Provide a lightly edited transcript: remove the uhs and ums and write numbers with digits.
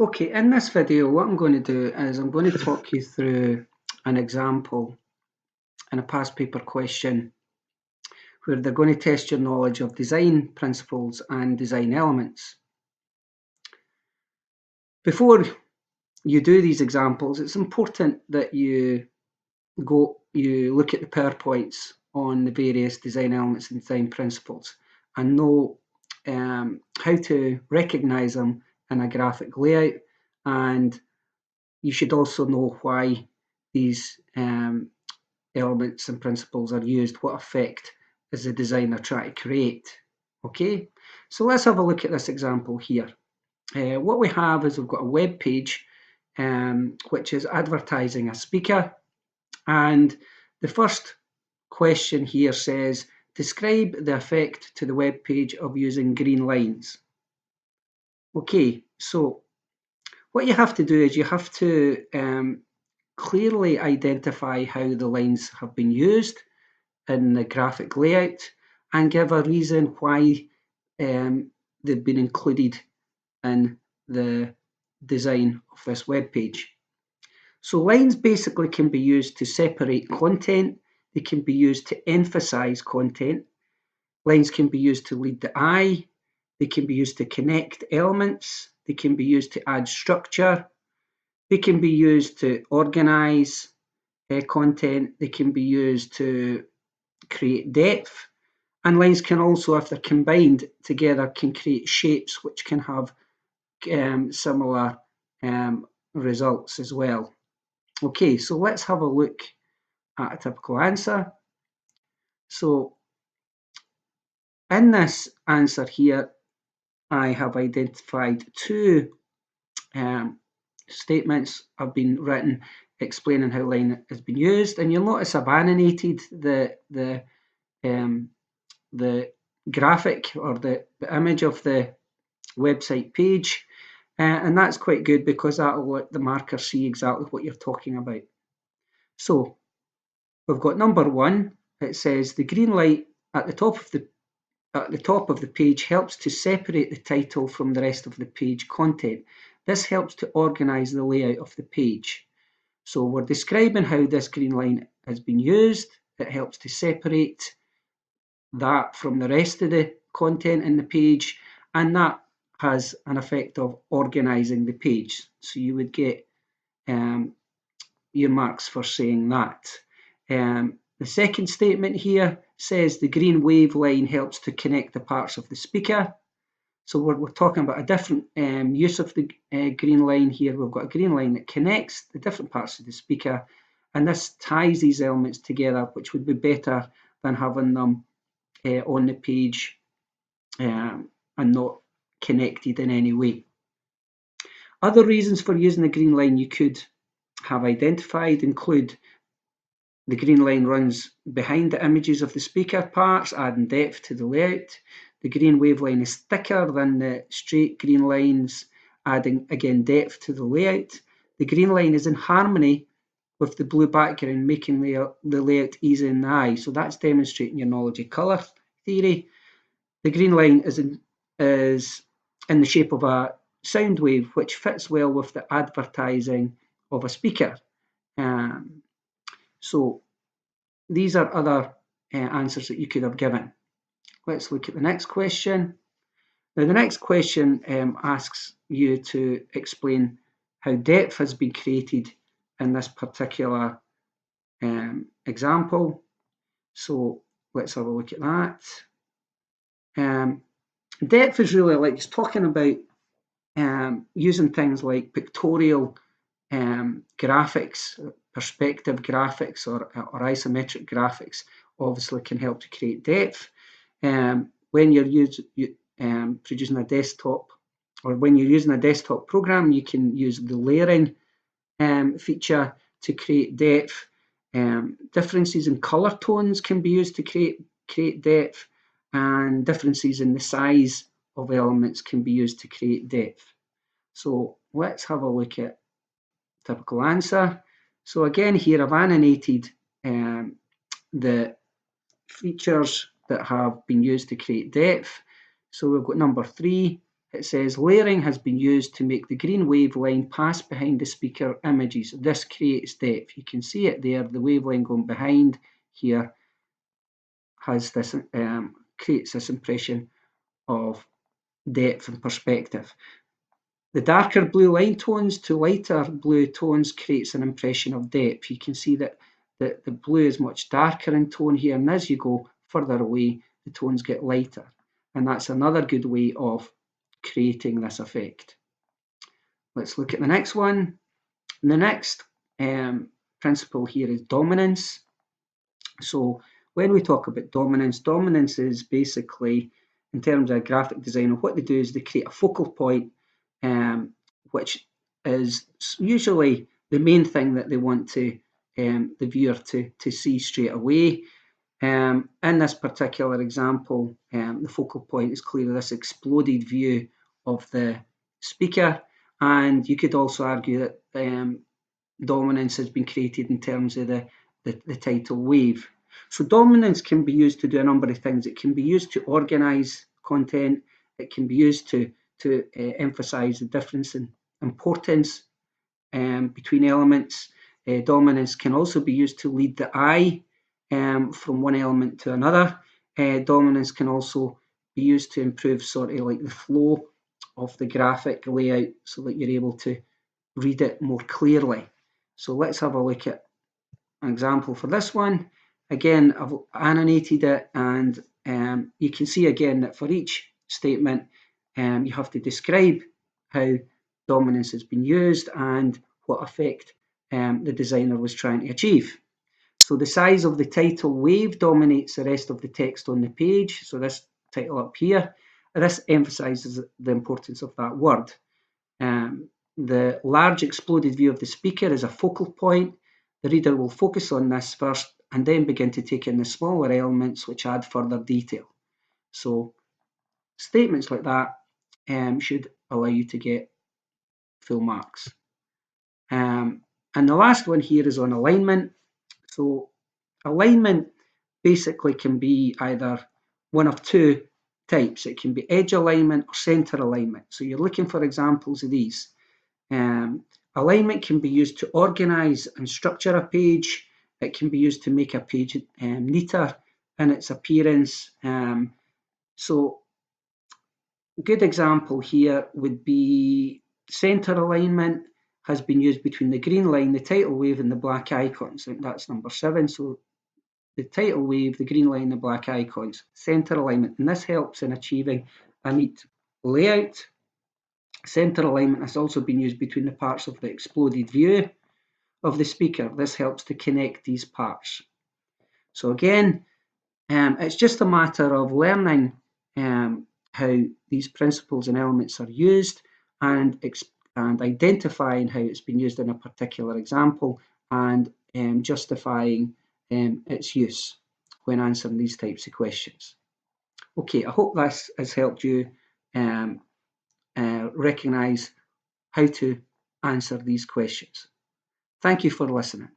Okay, in this video, what I'm going to do is I'm going to talk you through an example in a past paper question where they're going to test your knowledge of design principles and design elements. Before you do these examples, it's important that you look at the PowerPoints on the various design elements and design principles and know how to recognize them in a graphic layout, and you should also know why these elements and principles are used, what effect is the designer trying to create. Okay, so let's have a look at this example here. What we have is we've got a web page which is advertising a speaker, and the first question here says, describe the effect to the web page of using green lines. Okay, so what you have to do is you have to clearly identify how the lines have been used in the graphic layout and give a reason why they've been included in the design of this web page. So lines basically can be used to separate content, they can be used to emphasize content, lines can be used to lead the eye, they can be used to connect elements, they can be used to add structure, they can be used to organize content, they can be used to create depth, and lines can also, if they're combined together, can create shapes which can have similar results as well. Okay, so let's have a look at a typical answer. So in this answer here, I have identified two statements have been written explaining how line has been used, and you'll notice I've animated the graphic or the image of the website page, and that's quite good because that'll let the marker see exactly what you're talking about. So we've got number one. It says the green light at the top of the page helps to separate the title from the rest of the page content. This helps to organize the layout of the page. So we're describing how this green line has been used. It helps to separate that from the rest of the content in the page, and that has an effect of organizing the page. So you would get your marks for saying that. The second statement here says the green wave line helps to connect the parts of the speaker. So we're talking about a different use of the green line here. We've got a green line that connects the different parts of the speaker, and this ties these elements together, which would be better than having them on the page and not connected in any way. Other reasons for using the green line you could have identified include the green line runs behind the images of the speaker parts, adding depth to the layout. The green wave line is thicker than the straight green lines, adding again depth to the layout. The green line is in harmony with the blue background, making the layout easy in the eye. So that's demonstrating your knowledge of colour theory. The green line is in the shape of a sound wave, which fits well with the advertising of a speaker. So these are other answers that you could have given. Let's look at the next question. Now the next question asks you to explain how depth has been created in this particular example. So let's have a look at that. Depth is really like it's talking about using things like pictorial graphics, perspective graphics, or isometric graphics obviously can help to create depth. When you're producing a desktop, or when you're using a desktop program, you can use the layering feature to create depth. Differences in color tones can be used to create depth, and differences in the size of elements can be used to create depth. So let's have a look at typical answer. So again here I've animated the features that have been used to create depth. So we've got number 3, it says layering has been used to make the green waveline pass behind the speaker images. This creates depth. You can see it there, the waveline going behind here has this creates this impression of depth and perspective. The darker blue line tones to lighter blue tones creates an impression of depth. You can see that the blue is much darker in tone here, and as you go further away, the tones get lighter. And that's another good way of creating this effect. Let's look at the next one. And the next principle here is dominance. So when we talk about dominance, dominance is basically, in terms of graphic design, what they do is they create a focal point, which is usually the main thing that they want the viewer to see straight away. In this particular example, the focal point is clearly this exploded view of the speaker, and you could also argue that dominance has been created in terms of the tidal wave. So dominance can be used to do a number of things. It can be used to organize content. It can be used to emphasize the difference in importance between elements. Dominance can also be used to lead the eye from one element to another. Dominance can also be used to improve sort of like the flow of the graphic layout so that you're able to read it more clearly. So let's have a look at an example for this one. Again, I've animated it, and you can see again that for each statement you have to describe how dominance has been used and what effect the designer was trying to achieve. So the size of the title wave dominates the rest of the text on the page. So this title up here, this emphasizes the importance of that word. The large exploded view of the speaker is a focal point. The reader will focus on this first and then begin to take in the smaller elements which add further detail. So statements like that should allow you to get full marks. And the last one here is on alignment. So alignment basically can be either one of two types. It can be edge alignment or center alignment. So you're looking for examples of these. Alignment can be used to organize and structure a page. It can be used to make a page neater in its appearance. So a good example here would be center alignment has been used between the green line, the title wave, and the black icons. I think that's number 7. So the title wave, the green line, the black icons, center alignment. And this helps in achieving a neat layout. Center alignment has also been used between the parts of the exploded view of the speaker. This helps to connect these parts. So again, it's just a matter of learning how these principles and elements are used and identifying how it's been used in a particular example and justifying its use when answering these types of questions. Okay, I hope this has helped you recognise how to answer these questions. Thank you for listening.